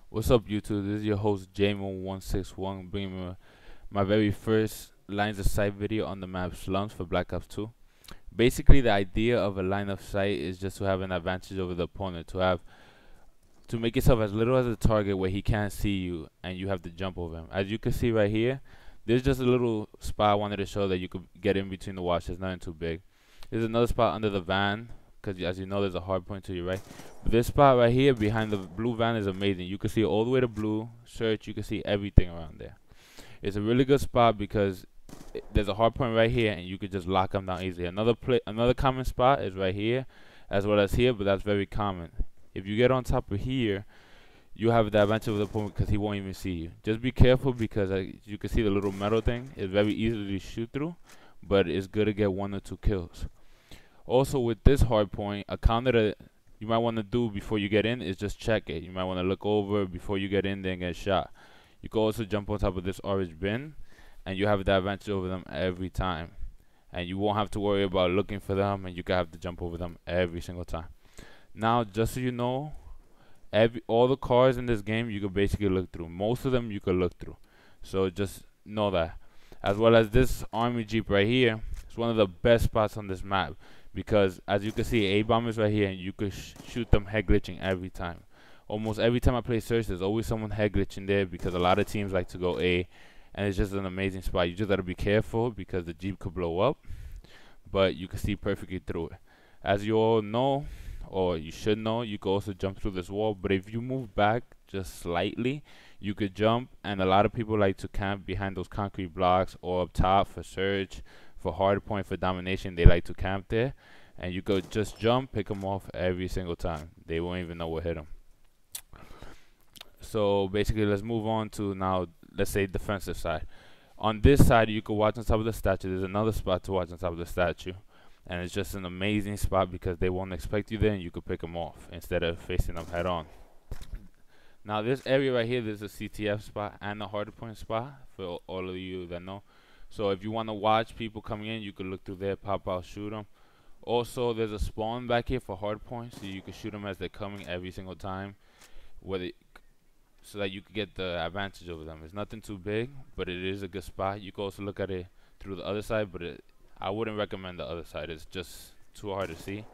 What's up, YouTube? This is your host, JMO161, bringing my very first lines of sight video on the map Slums for Black Ops 2. Basically, the idea of a line of sight is just to have an advantage over the opponent, to make yourself as little as a target where he can't see you and you have to jump over him. As you can see right here, there's just a little spot I wanted to show that you could get in between the washes, nothing too big. There's another spot under the van, because as you know, there's a hard point to your right. But this spot right here behind the blue van is amazing. You can see all the way to blue, search, you can see everything around there. It's a really good spot because there's a hard point right here and you could just lock them down easily. Another common spot is right here as well as here, but that's very common. If you get on top of here, you have the advantage of the opponent because he won't even see you. Just be careful because you can see the little metal thing. It's very easy to shoot through, but it's good to get 1 or 2 kills. Also, with this hard point, a counter that you might want to do before you get in is just check it. You might want to look over before you get in there and get shot. You can also jump on top of this orange bin, and you have the advantage over them every time. And you won't have to worry about looking for them, and you can have to jump over them every single time. Now, just so you know, all the cars in this game you could basically look through. Most of them you could look through. So just know that. As well as this army jeep right here, it's one of the best spots on this map because as you can see, A-bomb is right here and you could shoot them head glitching every time. Almost every time I play search, there's always someone head glitching there because a lot of teams like to go A, and it's just an amazing spot. You just gotta be careful because the jeep could blow up, but you can see perfectly through it. As you all know, or you should know, you can also jump through this wall, but if you move back just slightly, you could jump, and a lot of people like to camp behind those concrete blocks or up top for search, for hard point, for domination. They like to camp there, and you could just jump, pick them off every single time. They won't even know what hit them. So basically, let's move on to now, let's say defensive side. On this side, you could watch on top of the statue. There's another spot to watch on top of the statue, and it's just an amazing spot because they won't expect you there and you could pick them off instead of facing them head on. Now this area right here, there's a CTF spot and a hard point spot for all of you that know. So if you want to watch people coming in, you could look through there, pop out, shoot them. Also, there's a spawn back here for hard points, so you can shoot them as they're coming every single time, so that you could get the advantage over them. It's nothing too big, but it is a good spot. You can also look at it through the other side, but I wouldn't recommend the other side. It's just too hard to see.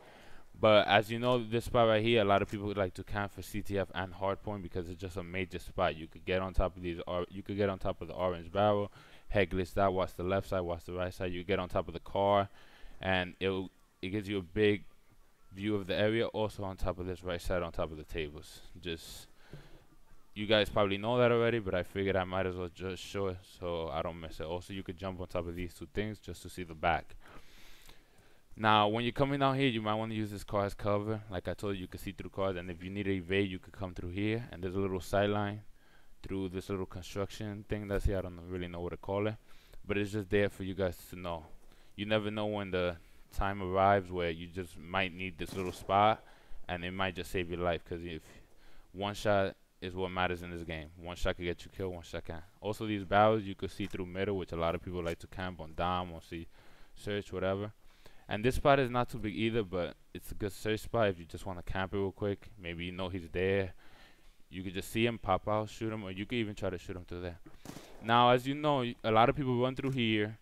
But as you know, this spot right here, a lot of people would like to camp for CTF and hardpoint because it's just a major spot. You could get on top of you could get on top of the orange barrel, head glitch that, watch the left side, watch the right side. You get on top of the car, and it gives you a big view of the area. Also on top of this right side, on top of the tables. Just, you guys probably know that already, but I figured I might as well just show it so I don't miss it. Also, you could jump on top of these 2 things just to see the back. Now, when you're coming down here, you might want to use this car as cover. Like I told you, you can see through cars, and if you need to evade, you could come through here. And there's a little sideline through this little construction thing that's here. I don't really know what to call it, but it's just there for you guys to know. You never know when the time arrives where you just might need this little spot, and it might just save your life. Because if one shot is what matters in this game, one shot could get you killed, one shot can't. Also, these barrels you could see through middle, which a lot of people like to camp on dom or see search, whatever. And this spot is not too big either, but it's a good search spot if you just want to camp it real quick. Maybe you know he's there. You could just see him, pop out, shoot him, or you could even try to shoot him through there. Now, as you know, a lot of people run through here,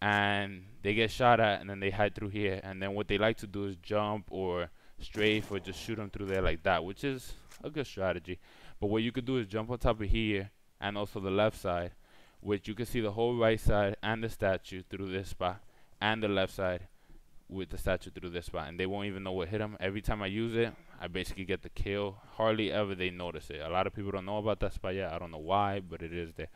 and they get shot at, and then they hide through here. And then what they like to do is jump or strafe or just shoot them through there like that, which is a good strategy. But what you could do is jump on top of here and also the left side, which you can see the whole right side and the statue through this spot, and the left side with the statue through this spot, and they won't even know what hit them. Every time I use it, I basically get the kill. Hardly ever they notice it. A lot of people don't know about that spot yet. I don't know why, but it is there.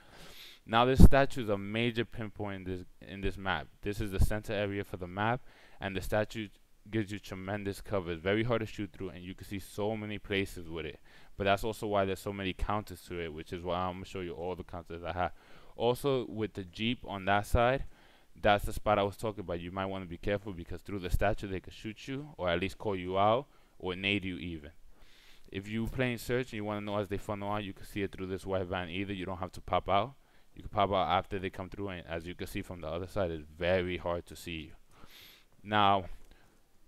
Now this statue is a major pinpoint in this map. This is the center area for the map, and the statue gives you tremendous cover. It's very hard to shoot through, and you can see so many places with it. But that's also why there's so many counters to it, which is why I'm gonna show you all the counters I have. Also, with the Jeep on that side, that's the spot I was talking about. You might want to be careful because through the statue they could shoot you, or at least call you out, or nade you even. If you playing search and you want to know as they funnel out, you can see it through this white van either. You don't have to pop out. You can pop out after they come through, and as you can see from the other side, it's very hard to see you. Now,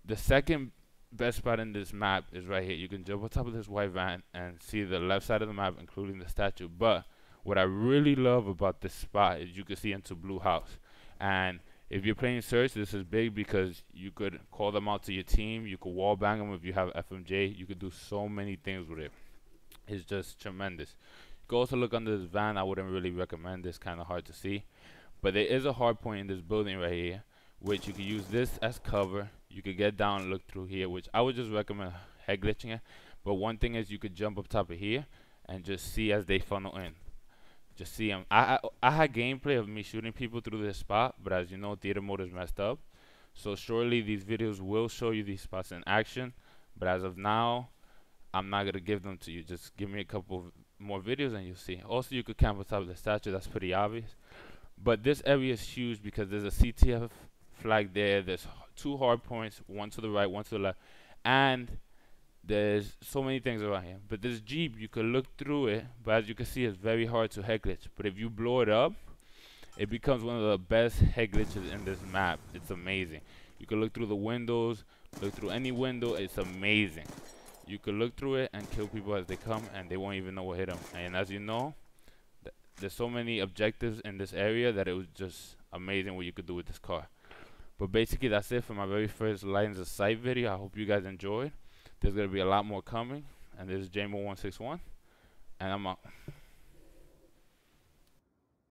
the second best spot in this map is right here. You can jump on top of this white van and see the left side of the map, including the statue. But what I really love about this spot is you can see into blue house. And if you're playing search, this is big because you could call them out to your team. You could wall bang them if you have FMJ. You could do so many things with it. It's just tremendous. You can also look under this van. I wouldn't really recommend this, kind of hard to see. But there is a hard point in this building right here, which you could use this as cover. You could get down and look through here, which I would just recommend head glitching it. But one thing is you could jump up top of here and just see as they funnel in. Just see them. I had gameplay of me shooting people through this spot, but as you know, theater mode is messed up. So surely these videos will show you these spots in action. But as of now, I'm not gonna give them to you. Just give me a couple more videos and you'll see. Also, you could camp on top of the statue. That's pretty obvious. But this area is huge because there's a CTF flag there. There's 2 hard points, one to the right, one to the left, and there's so many things around here. But this Jeep, you could look through it, but as you can see, it's very hard to head glitch. But if you blow it up, it becomes one of the best head glitches in this map. It's amazing. You can look through the windows, look through any window. It's amazing. You could look through it and kill people as they come, and they won't even know what hit them. And as you know, there's so many objectives in this area that it was just amazing what you could do with this car. But basically, that's it for my very first lines of sight video. I hope you guys enjoyed. There's gonna be a lot more coming, and this is JMO161, and I'm out.